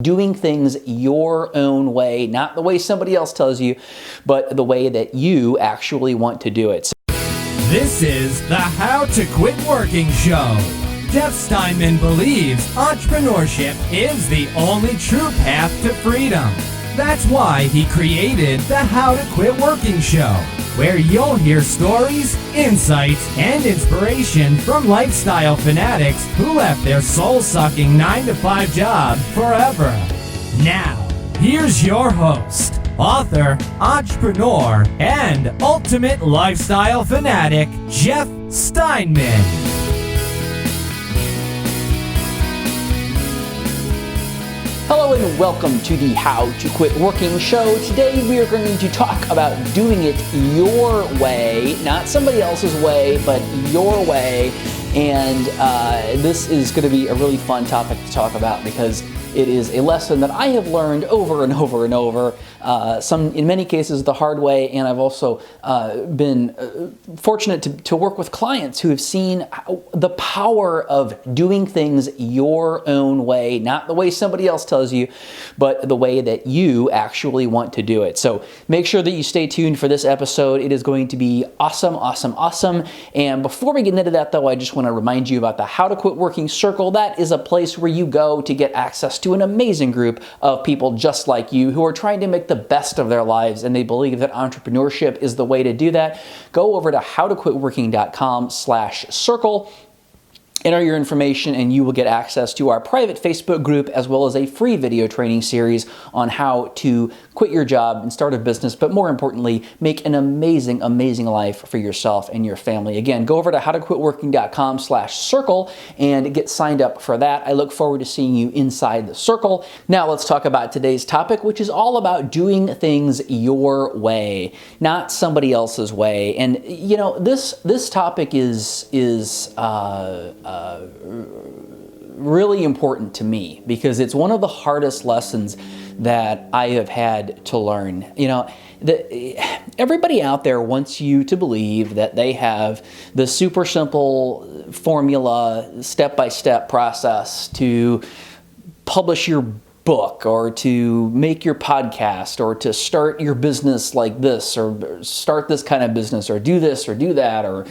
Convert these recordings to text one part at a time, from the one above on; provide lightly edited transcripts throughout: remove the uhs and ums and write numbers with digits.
Doing things your own way, not the way somebody else tells you, but the way that you actually want to do it. This is the How to Quit Working Show. Jeff Steinman believes entrepreneurship is the only true path to freedom. That's why he created the How to Quit Working Show, where you'll hear stories, insights, and inspiration from lifestyle fanatics who left their soul-sucking 9-to-5 job forever. Now, here's your host, author, entrepreneur, and ultimate lifestyle fanatic, Jeff Steinman. Hello and welcome to the How to Quit Working Show. Today we are going to talk about doing it your way, not somebody else's way, but your way. And this is going to be a really fun topic to talk about because it is a lesson that I have learned over and over and over, in many cases the hard way, and I've also been fortunate to work with clients who have seen the power of doing things your own way, not the way somebody else tells you, but the way that you actually want to do it. So make sure that you stay tuned for this episode. It is going to be awesome, awesome, awesome. And before we get into that though, I just want to remind you about the How to Quit Working Circle. That is a place where you go to get access to an amazing group of people just like you who are trying to make the best of their lives, and they believe that entrepreneurship is the way to do that. Go over to howtoquitworking.com/circle. Enter your information and you will get access to our private Facebook group as well as a free video training series on how to quit your job and start a business, but more importantly, make an amazing, amazing life for yourself and your family. Again, go over to howtoquitworking.com/circle and get signed up for that. I look forward to seeing you inside the circle. Now let's talk about today's topic, which is all about doing things your way, not somebody else's way. And you know, this topic is really important to me because it's one of the hardest lessons that I have had to learn. You know, everybody out there wants you to believe that they have the super simple formula, step-by-step process to publish your book or to make your podcast or to start your business like this or start this kind of business or do this or do that or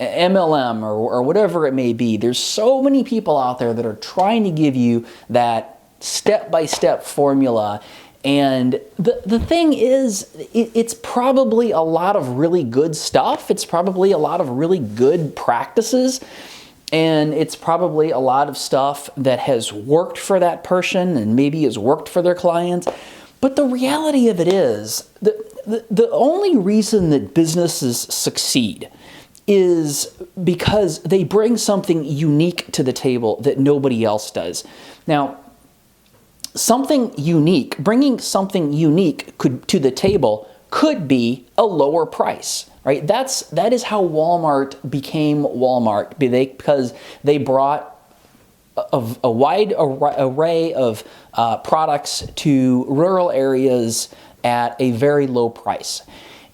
MLM or whatever it may be. There's so many people out there that are trying to give you that step-by-step formula. And the thing is, it's probably a lot of really good stuff. It's probably a lot of really good practices. And it's probably a lot of stuff that has worked for that person and maybe has worked for their clients. But the reality of it is, the only reason that businesses succeed is because they bring something unique to the table that nobody else does. Now, bringing something unique to the table could be a lower price, right? That is how Walmart became Walmart, because they brought a wide array of products to rural areas at a very low price.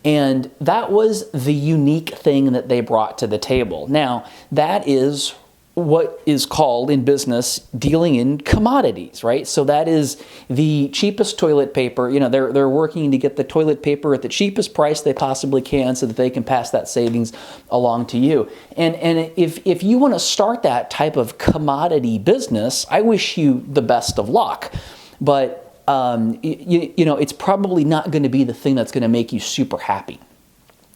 And that was the unique thing that they brought to the table. Now, that is what is called in business dealing in commodities, right? So that is the cheapest toilet paper. You know, they're working to get the toilet paper at the cheapest price they possibly can so that they can pass that savings along to you. And if you want to start that type of commodity business, I wish you the best of luck. But you know, it's probably not going to be the thing that's going to make you super happy.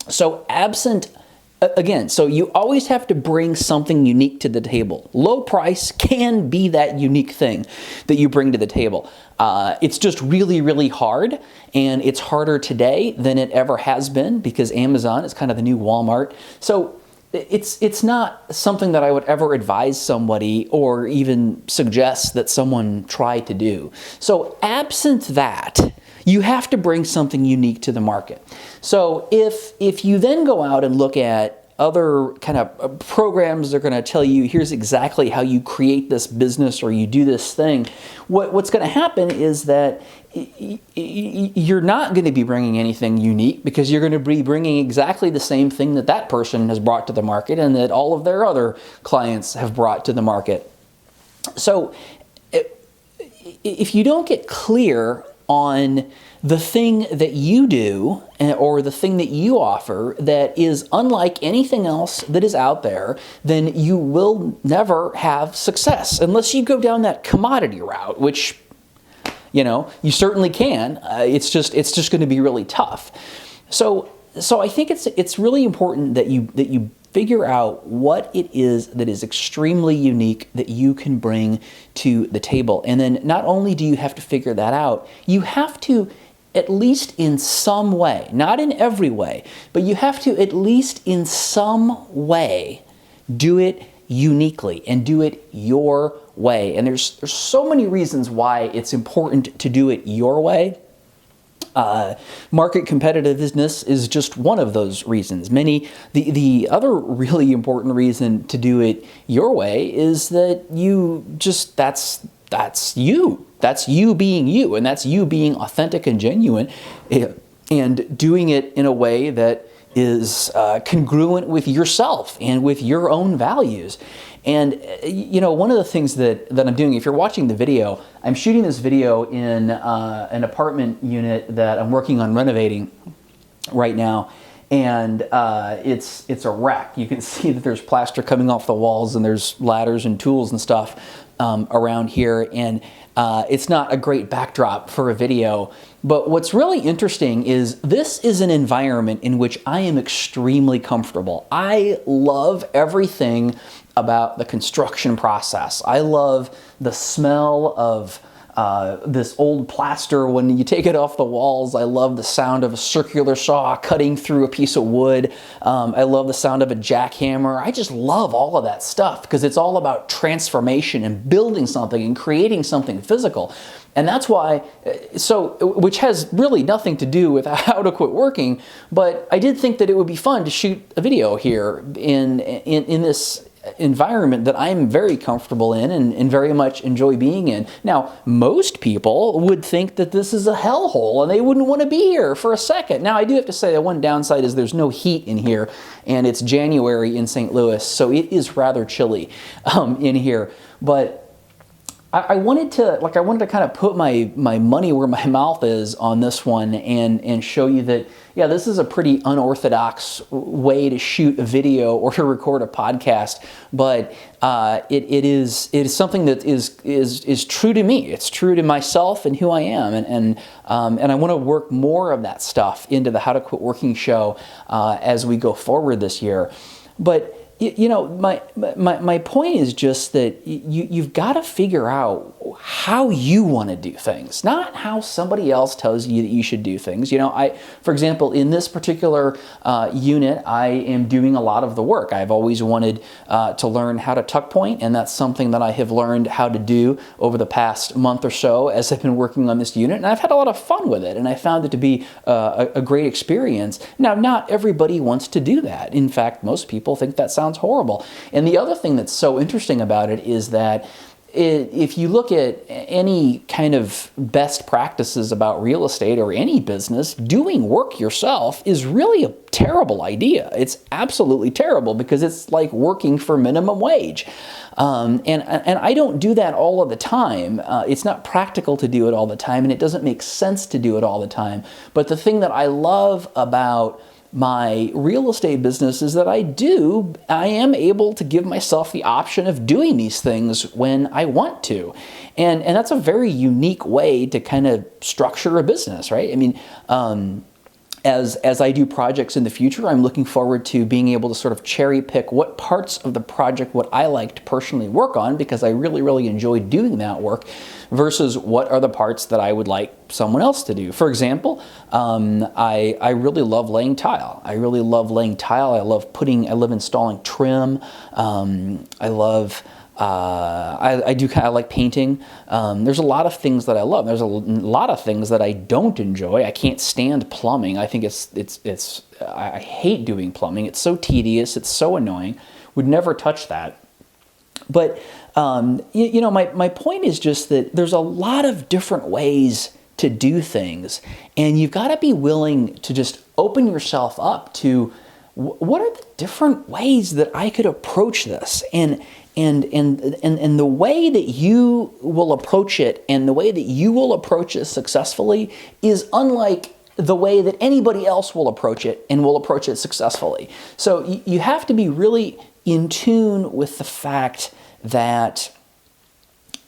So so you always have to bring something unique to the table. Low price can be that unique thing that you bring to the table. It's just really, really hard, and it's harder today than it ever has been because Amazon is kind of the new Walmart. So it's not something that I would ever advise somebody or even suggest that someone try to do. So absent that, you have to bring something unique to the market. So if you then go out and look at other kind of programs, they're going to tell you, here's exactly how you create this business or you do this thing. What's going to happen is that you're not going to be bringing anything unique because you're going to be bringing exactly the same thing that that person has brought to the market and that all of their other clients have brought to the market. So if you don't get clear on the thing that you do or the thing that you offer that is unlike anything else that is out there, then you will never have success unless you go down that commodity route, which, you know, you certainly can. It's just going to be really tough. So I think it's really important that you figure out what it is that is extremely unique that you can bring to the table. And then not only do you have to figure that out, you have to, at least in some way, not in every way, but you have to at least in some way do it uniquely and do it your way. And there's so many reasons why it's important to do it your way. Market competitiveness is just one of those reasons. The other really important reason to do it your way is that that's you being you, and that's you being authentic and genuine, and doing it in a way that is congruent with yourself and with your own values. And, you know, one of the things that I'm doing, if you're watching the video, I'm shooting this video in an apartment unit that I'm working on renovating right now. And it's a wreck. You can see that there's plaster coming off the walls, and there's ladders and tools and stuff around here. And it's not a great backdrop for a video. But what's really interesting is this is an environment in which I am extremely comfortable. I love everything about the construction process. I love the smell of this old plaster when you take it off the walls. I love the sound of a circular saw cutting through a piece of wood. I love the sound of a jackhammer. I just love all of that stuff because it's all about transformation and building something and creating something physical. And that's why, which has really nothing to do with how to quit working, but I did think that it would be fun to shoot a video here in this environment that I'm very comfortable in and very much enjoy being in. Now, most people would think that this is a hellhole and they wouldn't want to be here for a second. Now, I do have to say that one downside is there's no heat in here, and it's January in St. Louis, so it is rather chilly in here. But I wanted to kind of put my money where my mouth is on this one and show you that, yeah, this is a pretty unorthodox way to shoot a video or to record a podcast, but it is something that is true to me. It's true to myself and who I am, and I want to work more of that stuff into the How to Quit Working show as we go forward this year. But you know, my point is just that you've got to figure out how you want to do things, not how somebody else tells you that you should do things. You know, for example, in this particular unit, I am doing a lot of the work. I've always wanted to learn how to tuck point, and that's something that I have learned how to do over the past month or so as I've been working on this unit, and I've had a lot of fun with it, and I found it to be a great experience. Now, not everybody wants to do that. In fact, most people think that sounds horrible. And the other thing that's so interesting about it is that if you look at any kind of best practices about real estate or any business, doing work yourself is really a terrible idea. It's absolutely terrible because it's like working for minimum wage. And I don't do that all of the time. It's not practical to do it all the time, and it doesn't make sense to do it all the time. But the thing that I love about my real estate business is that I am able to give myself the option of doing these things when I want to. And that's a very unique way to kind of structure a business, right? I mean, as I do projects in the future, I'm looking forward to being able to sort of cherry pick what parts of the project would I like to personally work on, because I really, really enjoy doing that work, versus what are the parts that I would like someone else to do. For example, I really love laying tile. I love installing trim. I like painting. There's a lot of things that I love. There's a lot of things that I don't enjoy. I can't stand plumbing. I think I hate doing plumbing. It's so tedious. It's so annoying. Would never touch that. But my point is just that there's a lot of different ways to do things, and you've got to be willing to just open yourself up to what are the different ways that I could approach this, and And the way that you will approach it and the way that you will approach it successfully is unlike the way that anybody else will approach it and will approach it successfully. So you have to be really in tune with the fact that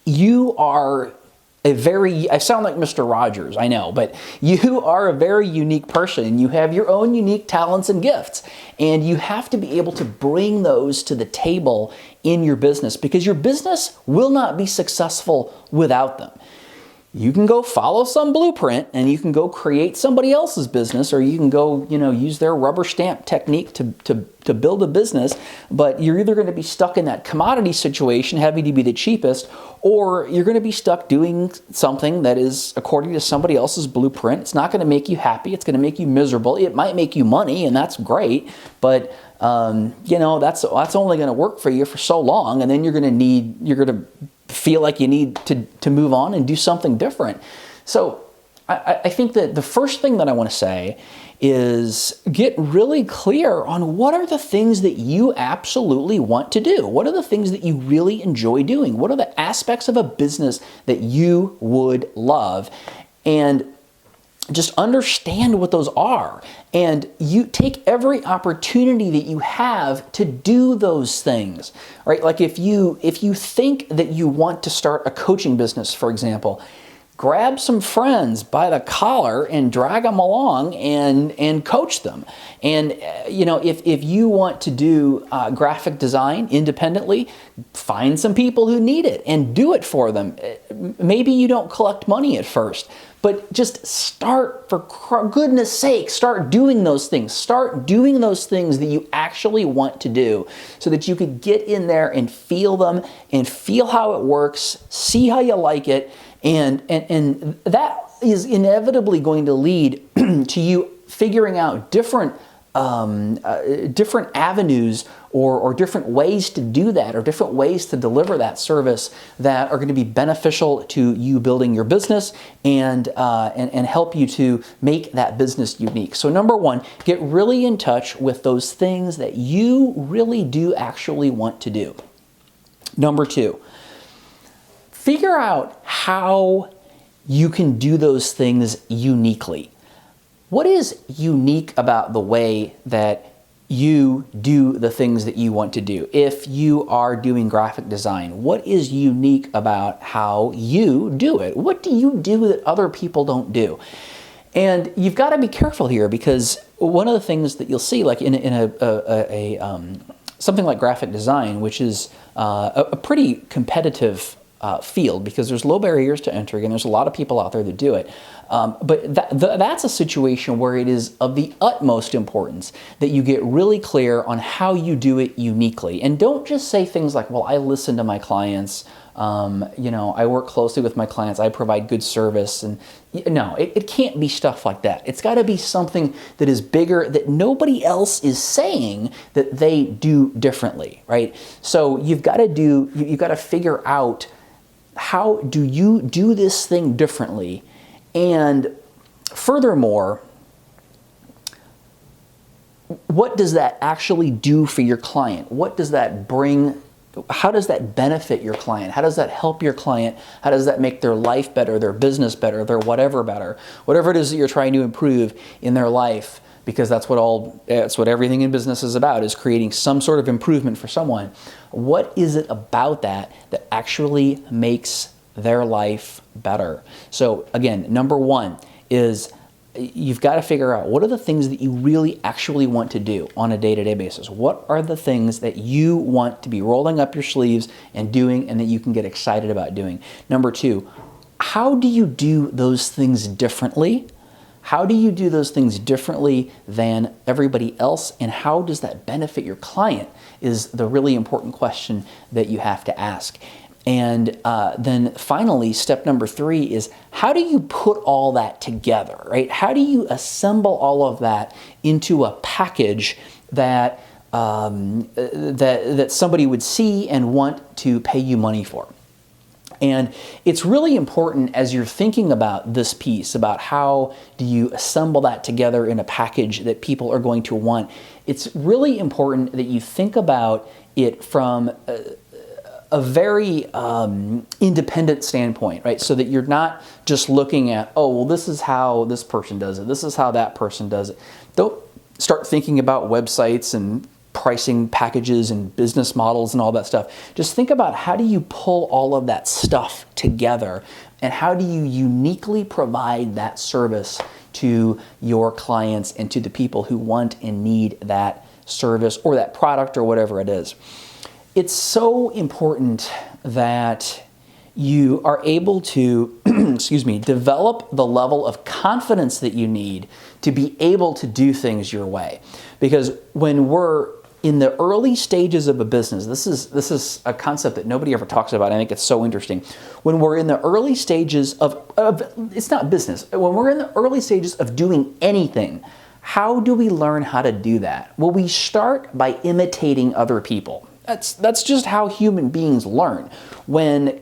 you are I sound like Mr. Rogers, I know, but you are a very unique person. You have your own unique talents and gifts, and you have to be able to bring those to the table in your business, because your business will not be successful without them. You can go follow some blueprint and you can go create somebody else's business, or you can go, use their rubber stamp technique to build a business, but you're either going to be stuck in that commodity situation, having to be the cheapest, or you're going to be stuck doing something that is according to somebody else's blueprint. It's not going to make you happy. It's going to make you miserable. It might make you money, and that's great, but that's only going to work for you for so long, and then you're going to feel like you need to move on and do something different. So I think that the first thing that I want to say is get really clear on what are the things that you absolutely want to do. What are the things that you really enjoy doing? What are the aspects of a business that you would love? And just understand what those are, and you take every opportunity that you have to do those things, right? Like if you think that you want to start a coaching business, for example, grab some friends by the collar and drag them along and coach them. And if you want to do graphic design independently, find some people who need it and do it for them. Maybe you don't collect money at first, but just start, for goodness sake, start doing those things. Start doing those things that you actually want to do, so that you could get in there and feel them and feel how it works, see how you like it, and that is inevitably going to lead to you figuring out different avenues or different ways to do that, or different ways to deliver that service that are going to be beneficial to you building your business and help you to make that business unique. So number one, get really in touch with those things that you really do actually want to do. Number two, figure out how you can do those things uniquely. What is unique about the way that you do the things that you want to do? If you are doing graphic design, what is unique about how you do it? What do you do that other people don't do? And you've got to be careful here, because one of the things that you'll see, like in something like graphic design, which is a pretty competitive field, because there's low barriers to entry and there's a lot of people out there that do it. But that's a situation where it is of the utmost importance that you get really clear on how you do it uniquely. And don't just say things like, well, I listen to my clients, I work closely with my clients, I provide good service. And no, it can't be stuff like that. It's got to be something that is bigger, that nobody else is saying that they do differently, right? So you've got to figure out, how do you do this thing differently? And furthermore, what does that actually do for your client? What does that bring? How does that benefit your client? How does that help your client? How does that make their life better, their business better, their whatever better? Whatever it is that you're trying to improve in their life, because that's what everything in business is about, is creating some sort of improvement for someone. What is it about that actually makes their life better? So again, number one is you've got to figure out, what are the things that you really actually want to do on a day-to-day basis? What are the things that you want to be rolling up your sleeves and doing, and that you can get excited about doing? Number two, how do you do those things differently? How do you do those things differently than everybody else, and how does that benefit your client, is the really important question that you have to ask. And then finally, step number three is, how do you put all that together, right? How do you assemble all of that into a package that that somebody would see and want to pay you money for? And it's really important, as you're thinking about this piece, about how do you assemble that together in a package that people are going to want, it's really important that you think about it from a very independent standpoint, right? So that you're not just looking at, oh, well, this is how this person does it. This is how that person does it. Don't start thinking about websites and pricing packages and business models and all that stuff. Just think about, how do you pull all of that stuff together, and how do you uniquely provide that service to your clients and to the people who want and need that service or that product or whatever it is. It's so important that you are able to, develop the level of confidence that you need to be able to do things your way. Because when we're in the early stages of a business, this is a concept that nobody ever talks about. I think it's so interesting. When we're in the early stages of it's not business, when we're in the early stages of doing anything, how do we learn how to do that? Well, we start by imitating other people. That's just how human beings learn. When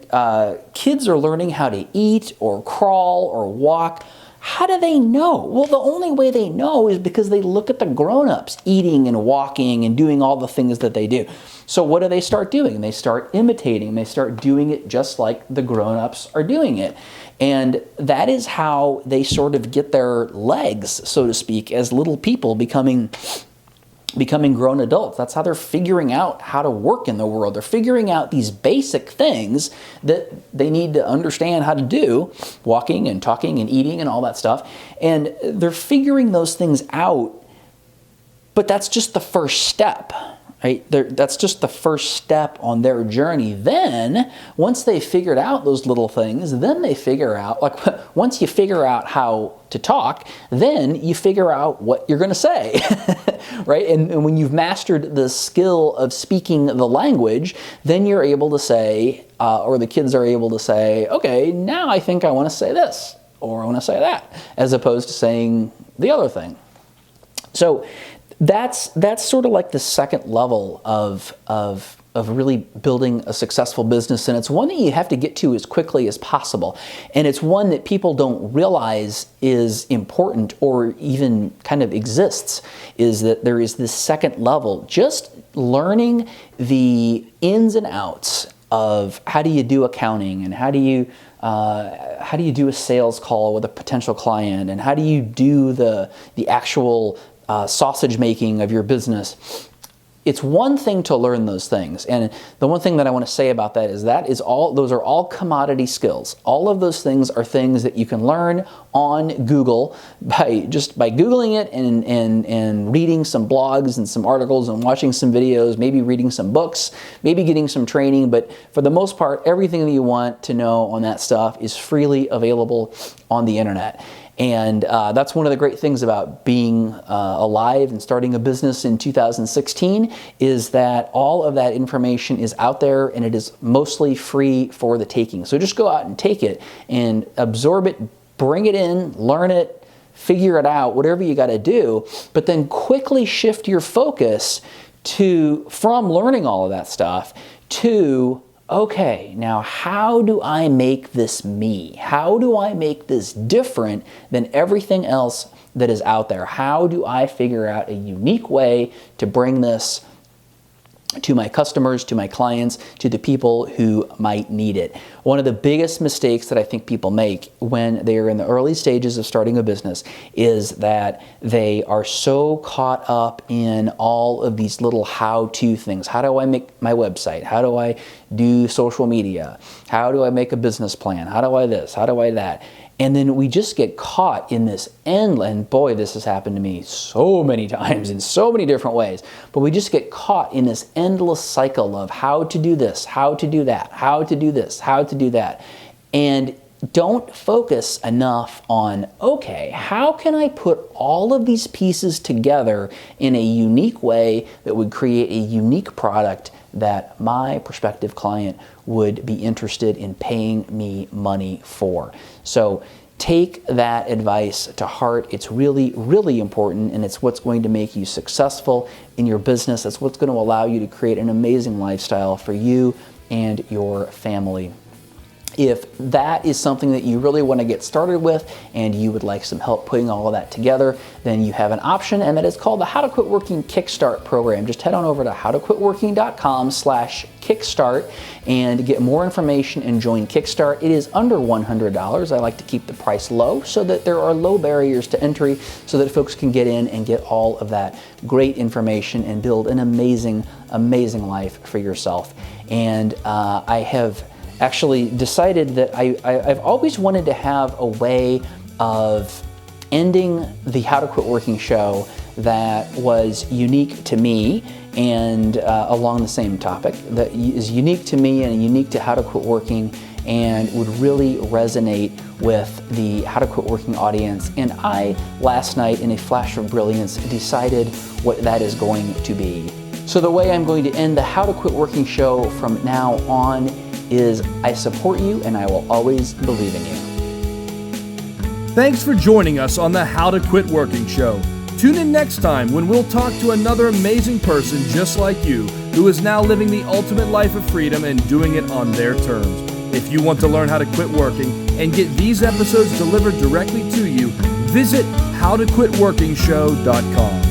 kids are learning how to eat or crawl or walk, how do they know? Well, the only way they know is because they look at the grown-ups eating and walking and doing all the things that they do. So what do they start doing? They start imitating. They start doing it just like the grown-ups are doing it. And that is how they sort of get their legs, so to speak, as little people becoming grown adults. That's how they're figuring out how to work in the world. They're figuring out these basic things that they need to understand how to do, walking and talking and eating and all that stuff. And they're figuring those things out, but that's just the first step, right? That's just the first step on their journey. Then, once they figured out those little things, then they figure out, like, once you figure out how to talk, then you figure out what you're going to say, right? And when you've mastered the skill of speaking the language, then you're able to say, or the kids are able to say, okay, now I think I want to say this, or I want to say that, as opposed to saying the other thing. So that's sort of like the second level of really building a successful business, and it's one that you have to get to as quickly as possible. And it's one that people don't realize is important or even kind of exists, is that there is this second level. Just learning the ins and outs of how do you do accounting, and how do you do a sales call with a potential client, and how do you do the actual sausage making of your business. It's one thing to learn those things, and the one thing that I want to say about that is those are all commodity skills. All of those things are things that you can learn on Google by Googling it and reading some blogs and some articles and watching some videos, maybe reading some books, maybe getting some training. But for the most part, everything that you want to know on that stuff is freely available on the internet. And that's one of the great things about being alive and starting a business in 2016, is that all of that information is out there, and it is mostly free for the taking. So just go out and take it and absorb it, bring it in, learn it, figure it out, whatever you got to do, but then quickly shift your focus from learning all of that stuff to, okay, now how do I make this me? How do I make this different than everything else that is out there? How do I figure out a unique way to bring this to my customers, to my clients, to the people who might need it? One of the biggest mistakes that I think people make when they are in the early stages of starting a business is that they are so caught up in all of these little how-to things. How do I make my website? How do I do social media? How do I make a business plan? How do I this? How do I that? And then we just get caught in this and boy, this has happened to me so many times in so many different ways, but we just get caught in this endless cycle of how to do this, how to do that, how to do this, how to do that. And don't focus enough on, okay, how can I put all of these pieces together in a unique way that would create a unique product that my prospective client would be interested in paying me money for. So take that advice to heart. It's really, really important, and it's what's going to make you successful in your business. It's what's going to allow you to create an amazing lifestyle for you and your family. If that is something that you really want to get started with and you would like some help putting all of that together, then you have an option, and that is called the How to Quit Working Kickstart program. Just head on over to howtoquitworking.com/kickstart and get more information and join Kickstart. It is under $100. I like to keep the price low so that there are low barriers to entry so that folks can get in and get all of that great information and build an amazing, amazing life for yourself. And I have actually decided that I've always wanted to have a way of ending the How to Quit Working show that was unique to me and along the same topic, that is unique to me and unique to How to Quit Working and would really resonate with the How to Quit Working audience. And I, last night, in a flash of brilliance, decided what that is going to be. So the way I'm going to end the How to Quit Working show from now on is I support you and I will always believe in you. Thanks for joining us on the How to Quit Working show. Tune in next time when we'll talk to another amazing person just like you who is now living the ultimate life of freedom and doing it on their terms. If you want to learn how to quit working and get these episodes delivered directly to you, visit howtoquitworkingshow.com.